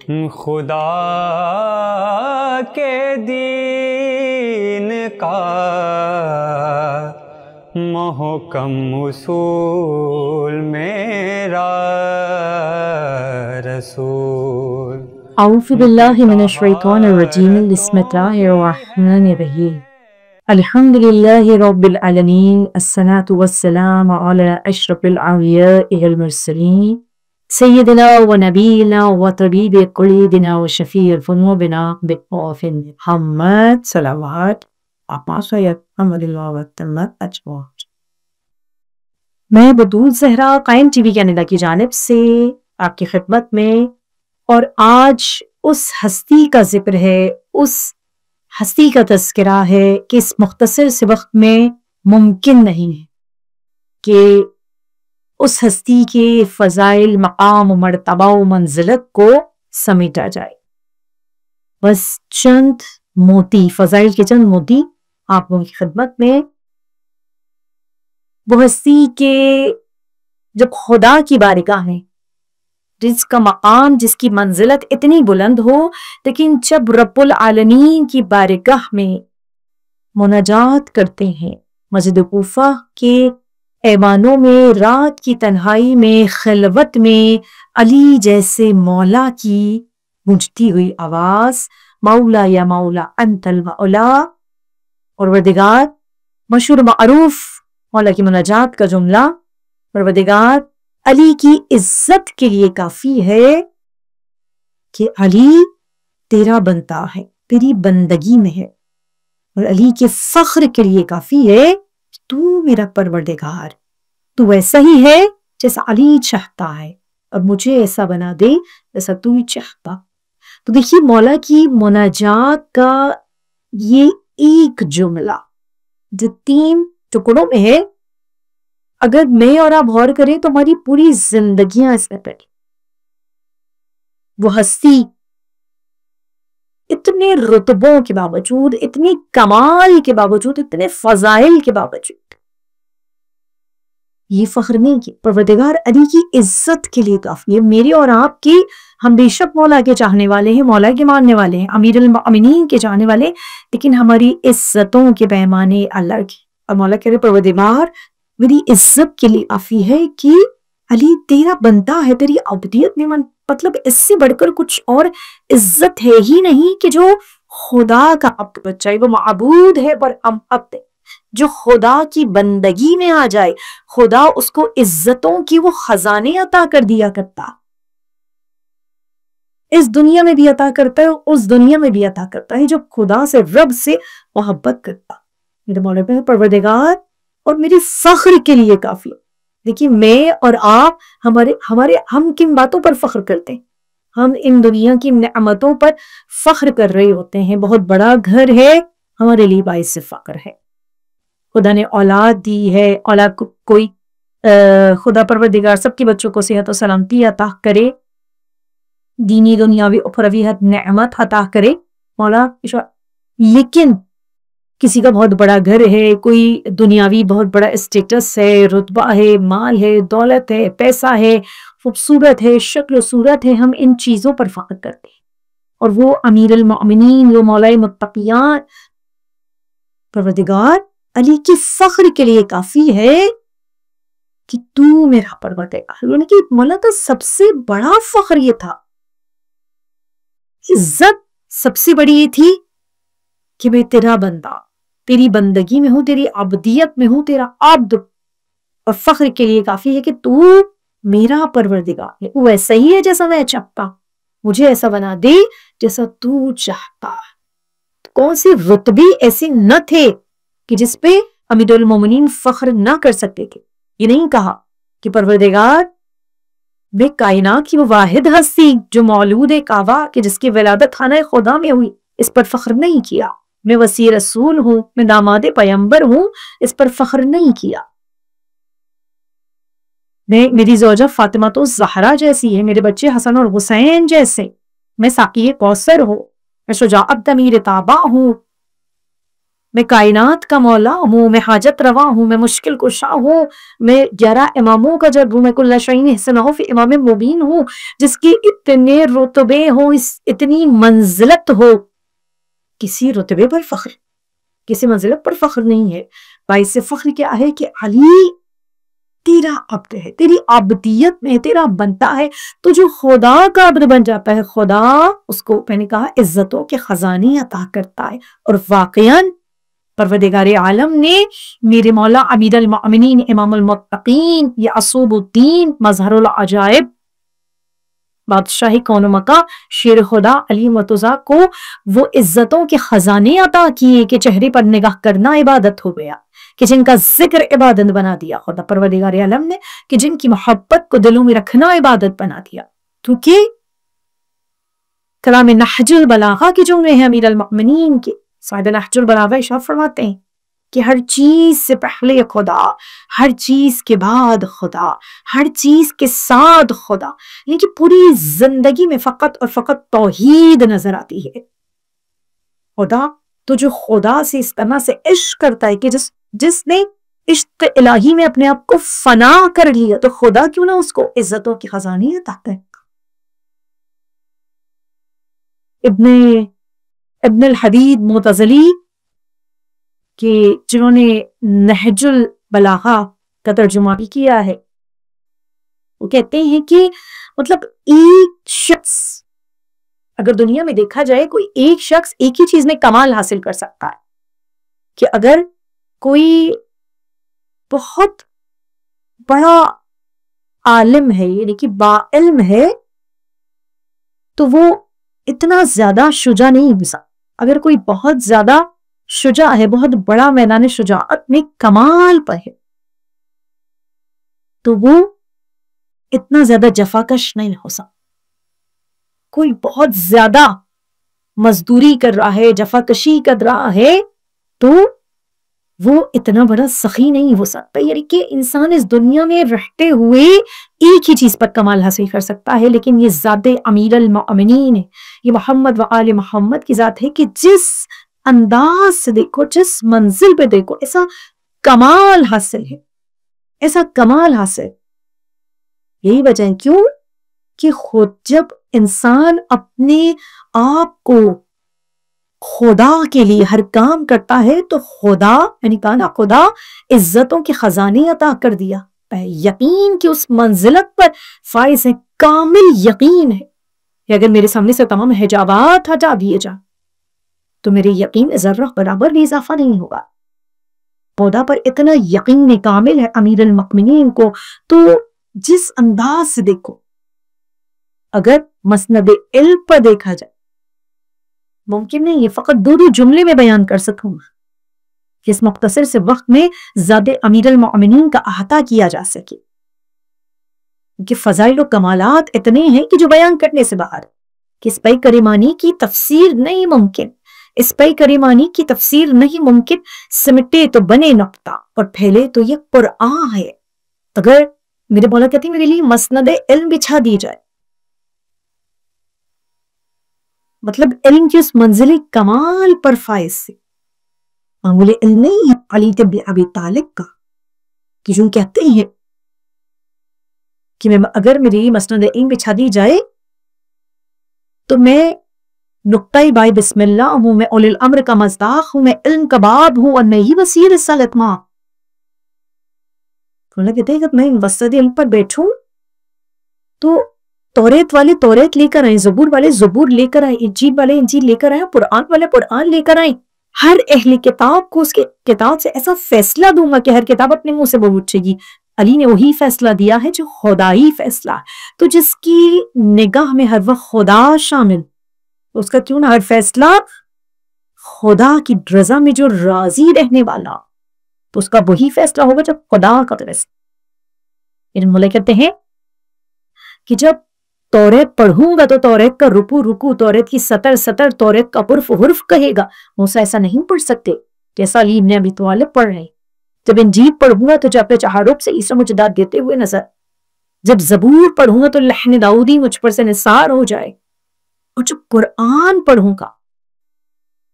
خدا کے دین کا محکم اصول میرا رسول۔ اعوذ باللہ من الشیطان الرجیم، بسم اللہ الرحمن الرحیم۔ الحمد للہ رب العالمین، الصلاة والسلام علی اشرف الانبیاء والمرسلین، سیدنا و نبینا و طبیب قلوبنا و شفیع ذنوبنا بقاف محمد صلوات اما سید محمد اللہ وتمت اجواد۔ میں بدول زہرا قائم ٹی وی کینیڈا کی جانب سے آپ کی خدمت میں، اور آج اس ہستی کا ذکر ہے، اس ہستی کا تذکرہ ہے کہ اس مختصر سے وقت میں ممکن نہیں ہے کہ اس ہستی کے فضائل، مقام و مرتبہ و منزلت کو سمیٹا جائے۔ بس چند موتی، فضائل کے چند موتی آپ لوگوں کی خدمت میں۔ وہ ہستی کے جب خدا کی بارگاہ میں، جس کا مقام، جس کی منزلت اتنی بلند ہو، لیکن جب رب العالمین کی بارگاہ میں مناجات کرتے ہیں، مسجد کوفہ کے ایوانوں میں، رات کی تنہائی میں، خلوت میں، علی جیسے مولا کی گونجتی ہوئی آواز، مولا یا مولا انت المولا، پروردگار، مشہور معروف مولا کی مناجات کا جملہ، پروردگار علی کی عزت کے لیے کافی ہے کہ علی تیرا بنتا ہے، تیری بندگی میں ہے، اور علی کے فخر کے لیے کافی ہے کہ تو میرا پروردگار، تو ویسا ہی ہے جیسا علی چاہتا ہے، اور مجھے ایسا بنا دے جیسا تو ہی چاہتا۔ تو دیکھیے مولا کی مناجات کا یہ ایک جملہ جو 3 ٹکڑوں میں ہے، اگر میں اور آپ غور کریں تو ہماری پوری زندگیاں اس میں پڑی۔ وہ ہستی اتنے رتبوں کے باوجود، اتنی کمال کے باوجود، اتنے فضائل کے باوجود یہ فخر نہیں کہ پروردگار علی کی عزت کے لیے کافی ہے۔ میری اور آپ کی، ہم بے شک مولا کے چاہنے والے ہیں، مولا کے ماننے والے ہیں، امیر المؤمنین کے چاہنے والے، لیکن ہماری عزتوں کے پیمانے اللہ کی، اور مولا کہہ رہے پروردگار میری عزت کے لیے کافی ہے کہ علی تیرا بنتا ہے، تیری عبدیت میں مطلب اس سے بڑھ کر کچھ اور عزت ہے ہی نہیں کہ جو خدا کا عبد بن جائے، وہ معبود ہے پر عبد ہے، جو خدا کی بندگی میں آ جائے، خدا اس کو عزتوں کی وہ خزانے عطا کر دیا کرتا، اس دنیا میں بھی عطا کرتا ہے، اس دنیا میں بھی عطا کرتا ہے، جو خدا سے، رب سے محبت کرتا۔ میرے مولا پہ پروردگار اور میری فخر کے لیے کافی۔ دیکھیے میں اور آپ، ہم کن باتوں پر فخر کرتے ہیں؟ ہم ان دنیا کی نعمتوں پر فخر کر رہے ہوتے ہیں۔ بہت بڑا گھر ہے ہمارے لیے باعث فخر ہے، خدا نے اولاد دی ہے، اولاد کو کوئی خدا پروردگار سب کے بچوں کو صحت و سلامتی عطا کرے، دینی دنیاوی اخروی نعمت عطا کرے مولا۔ لیکن کسی کا بہت بڑا گھر ہے، کوئی دنیاوی بہت بڑا اسٹیٹس ہے، رتبہ ہے، مال ہے، دولت ہے، پیسہ ہے، خوبصورت ہے، شکل و صورت ہے، ہم ان چیزوں پر فخر کرتے ہیں، اور وہ امیر المؤمنین، وہ مولا متقیان پروردگار علی کی فخر کے لیے کافی ہے کہ تو میرا پروردگار۔ یعنی کہ مولا کا سب سے بڑا فخر یہ تھا، عزت سب سے بڑی یہ تھی کہ میں تیرا بندہ، تیری بندگی میں ہوں، تیری عبدیت میں ہوں، تیرا عبد، اور فخر کے لیے کافی ہے کہ تو میرا پروردگار ہے، وہ ایسا ہی ہے جیسا میں چاہتا، مجھے ایسا بنا دے جیسا تو چاہتا۔ کون سے رتبے ایسے نہ تھے کہ جس پہ امیر المومنین فخر نہ کر سکتے تھے؟ یہ نہیں کہا کہ پروردگار بے کائنات کی وہ واحد ہستی جو مولود کعبہ کہ جس کی ولادت خانہ خدا میں ہوئی، اس پر فخر نہیں کیا۔ میں وسیع رسول ہوں، میں داماد پیغمبر ہوں، اس پر فخر نہیں کیا۔ میری زوجہ فاطمہ تو زہرا جیسی ہے، میرے بچے حسن اور حسین جیسے، میں ساقی کوثر ہوں، میں شجاعت ضمیر تابع ہوں، میں کائنات کا مولا ہوں، میں حاجت روا ہوں، میں مشکل کشا ہوں، میں 11 اماموں کا جب ہوں، میں کل شعین حسن ہوں فی امام مبین ہوں، جس کی اتنے رتبے ہوں، اتنی منزلت ہو. کسی رتبے پر فخر، کسی منزلت پر فخر نہیں ہے. باعث فخر کیا ہے کہ علی تیرا عبد ہے، تیری عبدیت میں تیرا بنتا ہے. تو جو خدا کا عبد بن جاتا ہے، خدا اس کو میں نے کہا عزتوں کے خزانے عطا کرتا ہے. اور واقعاً پروردگار عالم نے میرے مولا امیر المؤمنین امام المتقین یعصوب الدین مظہر العجائب بادشاہی کون و مکہ شیر خدا علی مرتضیٰ کو وہ عزتوں کے خزانے عطا کیے کہ چہرے پر نگاہ کرنا عبادت ہو گیا، کہ جن کا ذکر عبادت بنا دیا خدا پروردگار عالم نے، کہ جن کی محبت کو دلوں میں رکھنا عبادت بنا دیا. کیونکہ کلام نہج البلاغہ کے جملے ہیں امیر المؤمنین کے، صاحب نہج البلاغہ ارشاد فرماتے ہیں کہ ہر چیز سے پہلے خدا، ہر چیز کے بعد خدا، ہر چیز کے ساتھ خدا. یعنی کہ پوری زندگی میں فقط اور فقط توحید نظر آتی ہے. خدا تو جو خدا سے اس طرح سے عشق کرتا ہے کہ جس نے عشق الہی میں اپنے آپ کو فنا کر لیا، تو خدا کیوں نہ اس کو عزتوں کی خزانے عطا کرے. ابن الحدید معتزلی کہ جنہوں نے نہج البلاغہ کا ترجمہ بھی کیا ہے، وہ کہتے ہیں کہ مطلب ایک شخص اگر دنیا میں دیکھا جائے، کوئی ایک شخص ایک ہی چیز میں کمال حاصل کر سکتا ہے کہ اگر کوئی بہت بڑا عالم ہے، یعنی کہ با علم ہے، تو وہ اتنا زیادہ شجاع نہیں ہو سکتا. اگر کوئی بہت زیادہ شجاع ہے، بہت بڑا میدان شجاعت میں کمال پر ہے، تو وہ اتنا زیادہ جفاکش نہیں ہو سکتا. کوئی بہت زیادہ مزدوری کر رہا ہے، جفاکشی کر رہا ہے، تو وہ اتنا بڑا سخی نہیں ہو سکتا. یعنی کہ انسان اس دنیا میں رہتے ہوئے ایک ہی چیز پر کمال حاصل کر سکتا ہے، لیکن یہ ذات امیر المؤمنین ہے، یہ محمد و آل محمد کی ذات ہے کہ جس انداز سے دیکھو، جس منزل پہ دیکھو، ایسا کمال حاصل ہے، ایسا کمال حاصل. یہی وجہ ہے کیوں کہ خود جب انسان اپنے آپ کو خدا کے لیے ہر کام کرتا ہے، تو خدا یعنی کہا خدا عزتوں کے خزانے عطا کر دیا. یقین کی اس منزلت پر فائز ہے، کامل یقین ہے کہ اگر میرے سامنے سے تمام حجابات ہٹا دیے جا تو میرے یقین ذرہ برابر بھی اضافہ نہیں ہوگا. خدا پر اتنا یقین کامل ہے امیر المؤمنین کو. تو جس انداز سے دیکھو، اگر مسند علم پر دیکھا جائے، ممکن نہیں یہ فقط دو جملے میں بیان کر سکوں کہ اس مختصر سے وقت میں ذات امیر المؤمنین کا احاطہ کیا جا سکے، کہ فضائل و کمالات اتنے ہیں کہ جو بیان کرنے سے باہر، کہ اس پئی کریمانی کی تفسیر نہیں ممکن، اس پئی کریمانی کی تفسیر نہیں ممکن. سمٹے تو بنے نقطہ اور پھیلے تو یہ قرآن ہے. اگر میرے مولا کہتے ہیں میرے لیے مسند علم بچھا دی جائے، مطلب علم کی اس منزل کمال پر فائز سے، معمول علم نہیں ہے علی بن ابی طالب کا، کہ جو کہتے ہیں کہ اگر میری مسند علم بچھا دی جائے تو میں نقطۂ بائے بسم اللہ ہوں، میں اولی الامر کا مصداق ہوں، میں علم کا باب ہوں، اور میں ہی وسیع رسالت ماں. کہتے ہیں کہ میں مسند علم پر بیٹھوں تو توریت والے توریت لے کر آئیں، زبور والے زبور لے کر آئیں، انجیل والے انجیل لے کر آئیں، قرآن والے قرآن لے کر آئیں. ہر اہل کتاب کو اس کے کتاب سے ایسا فیصلہ دوں گا کہ ہر کتاب اپنے منہ سے بول اٹھے گی. علی نے وہی فیصلہ دیا ہے جو خدائی فیصلہ ہے. تو جس کی نگاہ میں ہر وقت خدا شامل، اس کا کیوں نہ ہر فیصلہ خدا کی رضا میں جو راضی رہنے والا، تو اس کا وہی فیصلہ ہوگا جب خدا کا فیصلہ. ان مولا کہتے ہیں کہ جب توریت پڑھوں گا تو توریت کا رکو رکو، توریت کی سطر سطر، توریت کا حرف حرف کہے گا. موسیٰ ایسا نہیں پڑھ سکتے جیسا علی بن ابی طالب پڑھ رہے ہیں. جب انجیل پڑھوں گا تو جب چہارب سے عیسیٰ مجھے داد دیتے ہوئے نظر، جب زبور پڑھوں گا تو لحن داؤدی مجھ پر سے نثار ہو جائے، اور جب قرآن پڑھوں گا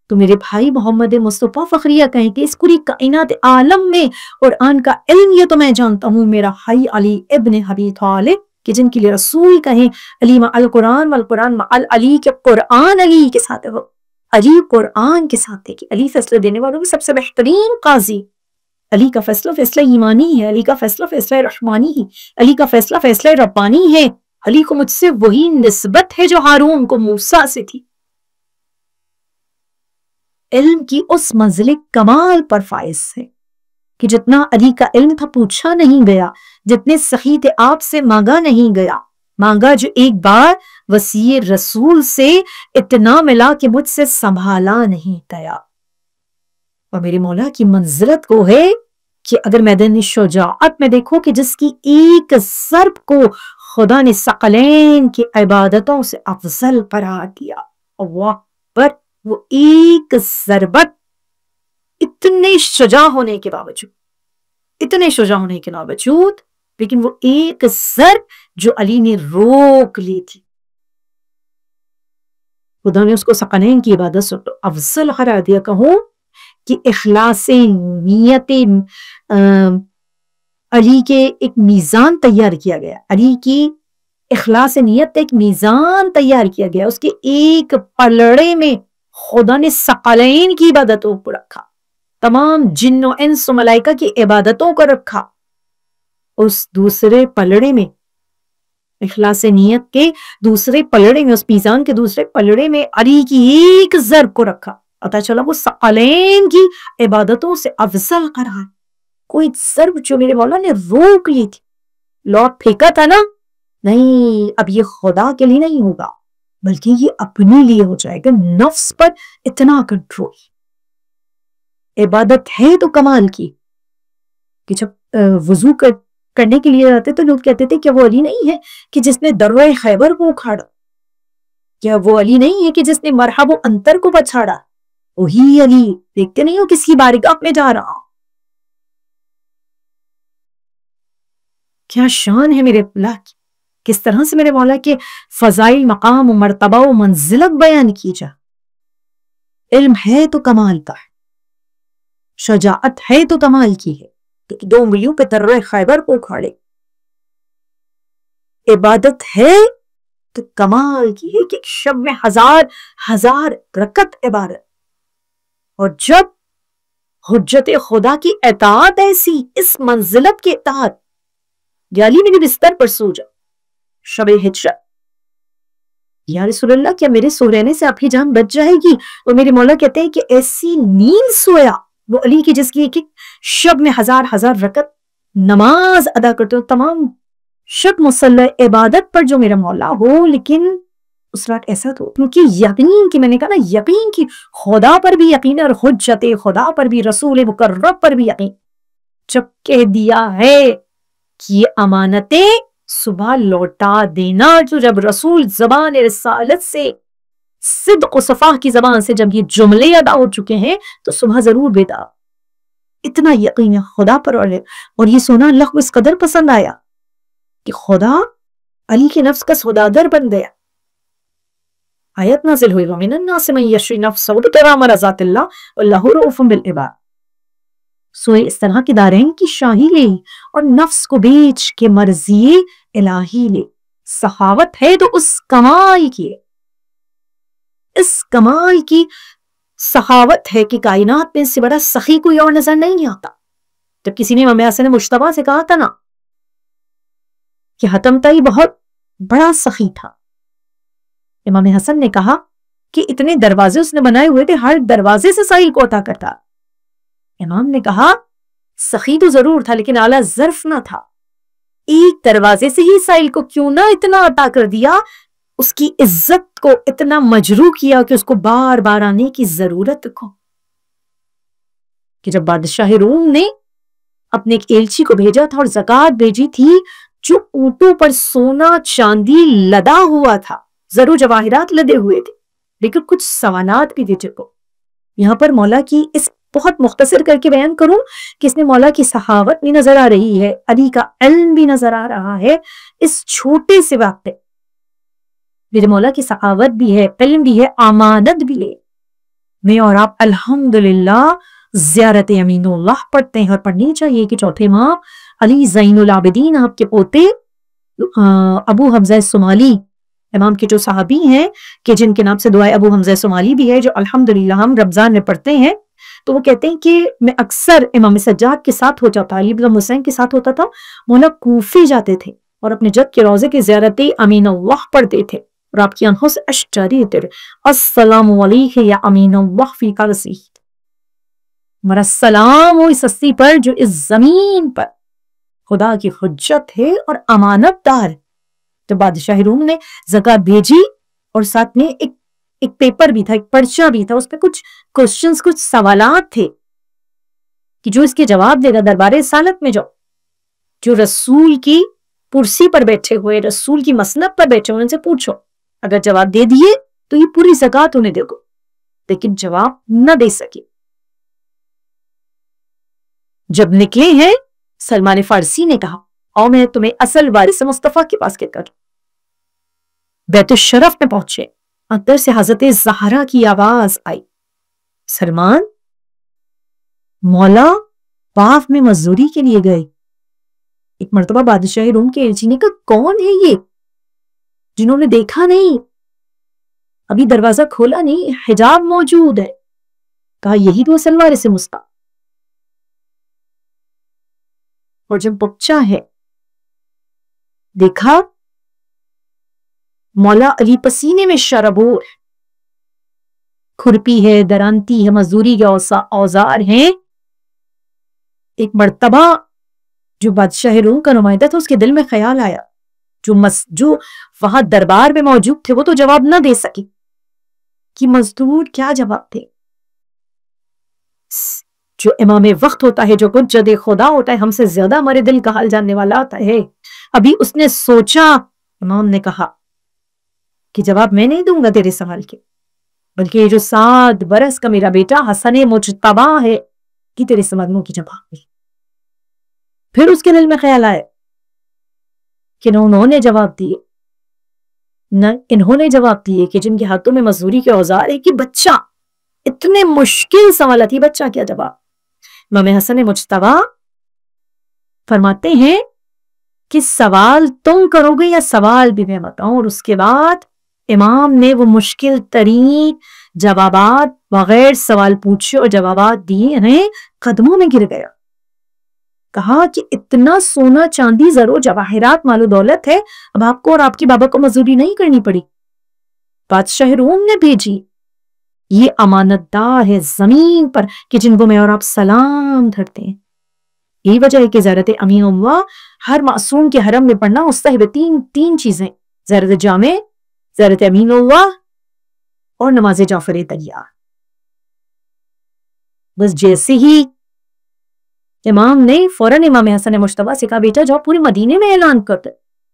تو میرے بھائی محمد مصطفیٰ فخریہ کہیں کہ اس پوری کائنات عالم میں قرآن کا علم یہ تو میں جانتا ہوں میرا بھائی علی ابن ابی طالب، کہ جن کے لیے رسول کہیں علی مع القرآن والقرآن مع علی، کہ قرآن علی کے ساتھ ہے، وہ علی قرآن کے ساتھ ہے، کہ علی فیصلہ دینے والوں میں سب سے بہترین قاضی، علی کا فیصلہ فیصلہ ایمانی ہے، علی کا فیصلہ فیصلہ رحمانی ہے، علی کا فیصلہ فیصلہ ربانی ہے، علی کو مجھ سے وہی نسبت ہے جو ہارون کو موسیٰ سے تھی۔ علم کی اس منزل کمال پر فائز ہے کہ جتنا علی کا علم تھا پوچھا نہیں گیا، جتنے سخی تھے آپ سے مانگا نہیں گیا، مانگا جو ایک بار وصی رسول سے اتنا ملا کہ مجھ سے سنبھالا نہیں گیا۔ اور میرے مولا کی منزلت کو ہے کہ اگر میدان شجاعت میں دیکھو کہ جس کی ایک ضرب کو خدا نے ثقلین کی عبادتوں سے افضل قرار دیا، اللہ پر وہ ایک ضربت اتنے شجاع ہونے کے باوجود لیکن وہ ایک ضرب جو علی نے روک لی تھی، خدا نے اس کو ثقلین کی عبادت سے افضل قرار دیا۔ کہوں کہ اخلاص نیت علی کے ایک میزان تیار کیا گیا، علی کی اخلاص نیت ایک میزان تیار کیا گیا، اس کے ایک پلڑے میں خدا نے ثقلین کی عبادتوں کو رکھا، تمام جن و انس و ملائکہ کی عبادتوں کو رکھا، اس دوسرے پلڑے میں اخلاص نیت کے دوسرے پلڑے میں، اس میزان کے دوسرے پلڑے میں علی کی ایک ضرب کو رکھا، پتا چلا وہ ثقلین کی عبادتوں سے افضل قرار۔ کوئی ضرب جو میرے مولا نے روک لی تھی، لوٹ پھینکا تھا نا، نہیں اب یہ خدا کے لیے نہیں ہوگا بلکہ یہ اپنے لیے ہو جائے گا، نفس پر اتنا کنٹرول۔ عبادت ہے تو کمال کی کہ جب وضو کرنے کے لیے آتے تو لوگ کہتے تھے کہ وہ علی نہیں ہے کہ جس نے درہ خیبر کو اکھاڑا، کیا وہ علی نہیں ہے کہ جس نے مرحب و انتر کو بچھاڑا، وہی علی، دیکھتے نہیں ہو کس کی بارگاہ میں جا رہا ہوں۔ کیا شان ہے میرے اللہ کی، کس طرح سے میرے مولا کے فضائل مقام و مرتبہ و منزلت بیان کی جا۔ علم ہے تو کمال کا ہے، شجاعت ہے تو کمال کی ہے کہ دو انگلیوں پہ درہ خیبر کو اکھاڑے، عبادت ہے تو کمال کی ہے کہ ایک شب میں ہزار رکعت عبادت، اور جب حجت خدا کی اطاعت ایسی، اس منزلت کی اطاعت، یا علی میرے بستر پر سو جا شب ہجرت، یا رسول اللہ کیا میرے سو رہنے سے آپ کی جان بچ جائے گی؟ اور میرے مولا کہتے ہیں کہ ایسی نیند سویا وہ علی کی جس کی ایک شب میں ہزار رکعت نماز ادا کرتے ہو، تمام شب مصلی عبادت پر جو میرا مولا ہو، لیکن اس رات ایسا تو کیونکہ یقین کی، میں نے کہا نا یقین کی، خدا پر بھی یقین اور حجت خدا پر بھی، رسول مقرب پر بھی یقین، جب کہہ دیا ہے کہ یہ امانتیں صبح لوٹا دینا، جو جب رسول زبان رسالت سے، صدق و صفا کی زبان سے جب یہ جملے ادا ہو چکے ہیں تو صبح ضرور بیدار۔ اتنا یقین ہے خدا پر، اور یہ سونا اللہ کو اس قدر پسند آیا کہ خدا علی کے نفس کا سودادر بن گیا۔ آیت نازل ہوئی وَمِنَ النَّاسِ مَن يَشْرِي نَفْسَهُ ابْتِغَاءَ مَرْضَاتِ اللَّهِ وَاللَّهُ رَءُوفٌ بِالْعِبَادِ۔ سوئے اس طرح کی دارین کی شاہی لے اور نفس کو بیچ کے مرضی الہی لے۔ سخاوت ہے تو اس کمال کی، اس کمال کی سخاوت ہے کہ کائنات میں سے بڑا سخی کوئی اور نظر نہیں آتا۔ جب کسی نے امام حسن مجتبیٰ سے کہا تھا نا کہ حتم طائی بہت بڑا سخی تھا، امام حسن نے کہا کہ اتنے دروازے اس نے بنائے ہوئے تھے، ہر دروازے سے سائل کو عطا کرتا۔ امام نے کہا سخی تو ضرور تھا لیکن اعلیٰ ظرف نہ تھا، ایک دروازے سے ہی سائل کو کیوں نہ اتنا عطا کر دیا، اس کی عزت کو اتنا مجروح کیا کہ اس کو بار بار آنے کی ضرورت کو، کہ جب بادشاہ روم نے اپنے ایک ایلچی کو بھیجا تھا اور زکوٰۃ بھیجی تھی، جو اونٹوں پر سونا چاندی لدا ہوا تھا، زر و جواہرات لدے ہوئے تھے، لیکن کچھ سوالات بھی تھے کو یہاں پر مولا کی، اس بہت مختصر کر کے بیان کروں کہ اس میں مولا کی سخاوت بھی نظر آ رہی ہے، علی کا علم بھی نظر آ رہا ہے، اس چھوٹے سے واقعے میرے مولا کی سخاوت بھی ہے، علم بھی ہے، امانت بھی ہے۔ میں اور آپ الحمدللہ زیارت امین اللہ پڑھتے ہیں، اور پڑھنی چاہیے کہ چوتھے امام علی زین العابدین آپ کے پوتے ابو حمزہ صومالی امام کے جو صحابی ہیں کہ جن کے نام سے دعائے ابو حمزہ صومالی بھی ہے، جو الحمدللہ ہم رمضان میں پڑھتے ہیں، تو وہ کہتے ہیں کہ میں اکثر امام سجاد کے ساتھ ہوتا تھا، علی بن حسین کے ساتھ ہوتا تھا، مولا کوفی جاتے تھے اور اپنے جد کے روضے کی زیارت امین اللہ پڑھتے تھے، اور آپ کی آنکھوں سے اشک جاری ہوتے رہے، السلام علیکم یا امین اللہ فی قرسی، ہمارا سلام ہو اس ہستی پر جو اس زمین پر خدا کی حجت ہے اور امانت دار۔ تو بادشاہ روم نے زکوٰۃ بھیجی، اور ساتھ میں ایک پیپر بھی تھا، ایک پرچہ بھی تھا، اس پہ کچھ کوسچنز، کچھ سوالات تھے کہ جو اس کے جواب دے گا دربار رسالت میں جو رسول کی کرسی پر بیٹھے ہوئے، رسول کی مسند پر بیٹھے ہوئے، ان سے پوچھو، اگر جواب دے دیے تو یہ پوری زکوٰۃ انہیں دے گو، لیکن جواب نہ دے سکے۔ جب نکلے ہیں سلمان فارسی نے کہا اور میں تمہیں اصل وارث مصطفیٰ کے پاس کر بیت الشرف میں پہنچے، اندر سے حضرت زہرا کی آواز آئی، سلمان، مولا باغ میں مزدوری کے لیے گئے۔ ایک مرتبہ بادشاہ روم کے ایلچی نے کہا کون ہے یہ جنہوں نے دیکھا نہیں، ابھی دروازہ کھولا نہیں، حجاب موجود ہے؟ کہا یہی تو اصل وارث مصطفیٰ، اور جب بچہ ہے دیکھا مولا علی پسینے میں شربور، کھرپی ہے، درانتی ہے، مزدوری کے اوزار ہیں۔ ایک مرتبہ جو بادشاہ روم کا نمائندہ تھا اس کے دل میں خیال آیا، جو وہاں دربار میں موجود تھے وہ تو جواب نہ دے سکے کہ مزدور کیا جواب دے۔ جو امام وقت ہوتا ہے، جو حجت خدا ہوتا ہے، ہم سے زیادہ ہمارے دل کا حال جاننے والا ہوتا ہے، ابھی اس نے سوچا، امام نے کہا کہ جواب میں نہیں دوں گا تیرے سوال کے، بلکہ یہ جو 7 برس کا میرا بیٹا حسن مجتبی ہے کہ تیرے سوالوں کی جواب دے۔ پھر اس کے دل میں خیال آئے کہ نہ انہوں نے جواب دیے نہ انہوں نے جواب دیے کہ جن کے ہاتھوں میں مزدوری کے اوزار ہے، کہ بچہ، اتنے مشکل سوالات ہی بچہ کیا جواب۔ امام حسن مجتبی فرماتے ہیں کہ سوال تم کرو گے یا سوال بھی میں بتاؤں، اور اس کے بعد امام نے وہ مشکل ترین جوابات بغیر سوال پوچھے اور جوابات دیے ہیں، قدموں میں گر گیا، کہا کہ اتنا سونا چاندی زر و جواہرات مال و دولت ہے، اب آپ کو اور آپ کے بابا کو مزدوری نہیں کرنی پڑی، بادشاہ روم نے بھیجی، یہ امانت دار ہے زمین پر کہ جن کو میں اور آپ سلام دھرتے ہیں۔ یہی وجہ ہے کہ زیارت امین اللہ ہر معصوم کے حرم میں پڑھنا مستحب ہے۔ تین چیزیں، زیارت جامع، زیارت امین اللہ اور نماز جعفر طیار۔ بس جیسے ہی امام نے فوراً امام حسن مجتبی سے کہا بیٹا جاؤ پورے مدینے میں اعلان کر دے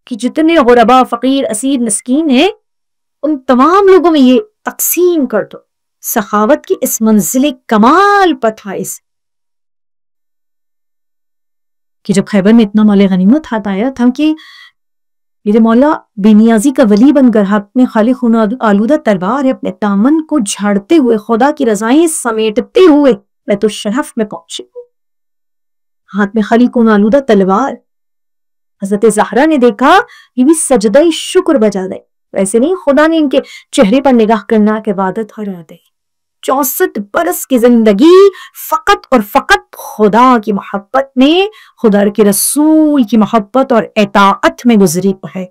کہ جتنے غربا، فقیر، اسیر، مسکین ہیں ان تمام لوگوں میں یہ تقسیم کر دو۔ سخاوت کی اس منزل کمال پر تھا اس کہ جب خیبر میں اتنا مال غنیمت ہاتھ آیا تھا کہ میرے مولا بے نیازی کا ولی بن کر ہاتھ میں خالی خون آلودہ تلوار ہے، اپنے دامن کو جھاڑتے ہوئے، خدا کی رضائیں سمیٹتے ہوئے بیت الشرف میں پہنچے، ہاتھ میں خالی خون آلودہ تلوار۔ حضرت زہرا نے دیکھا یہ بھی سجدہ شکر بجا دے، ویسے نہیں، خدا نے ان کے چہرے پر نگاہ کرنا کہ عبادت ہرا دے۔ 64 برس کی زندگی فقط اور فقط خدا کی محبت میں، خدا کے رسول کی محبت اور اطاعت میں گزری ہے،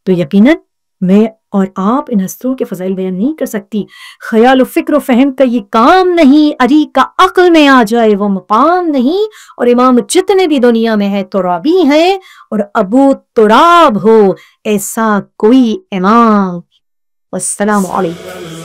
تو یقیناً میں اور آپ ان ہستیوں کے فضائل بیان نہیں کر سکتی۔ خیال و فکر و فہم کا یہ کام نہیں، علی کا عقل میں آ جائے وہ مقام نہیں، اور امام جتنے بھی دنیا میں ہے ترابی ہیں، اور ابو تراب ہو ایسا کوئی امام۔ والسلام علیکم۔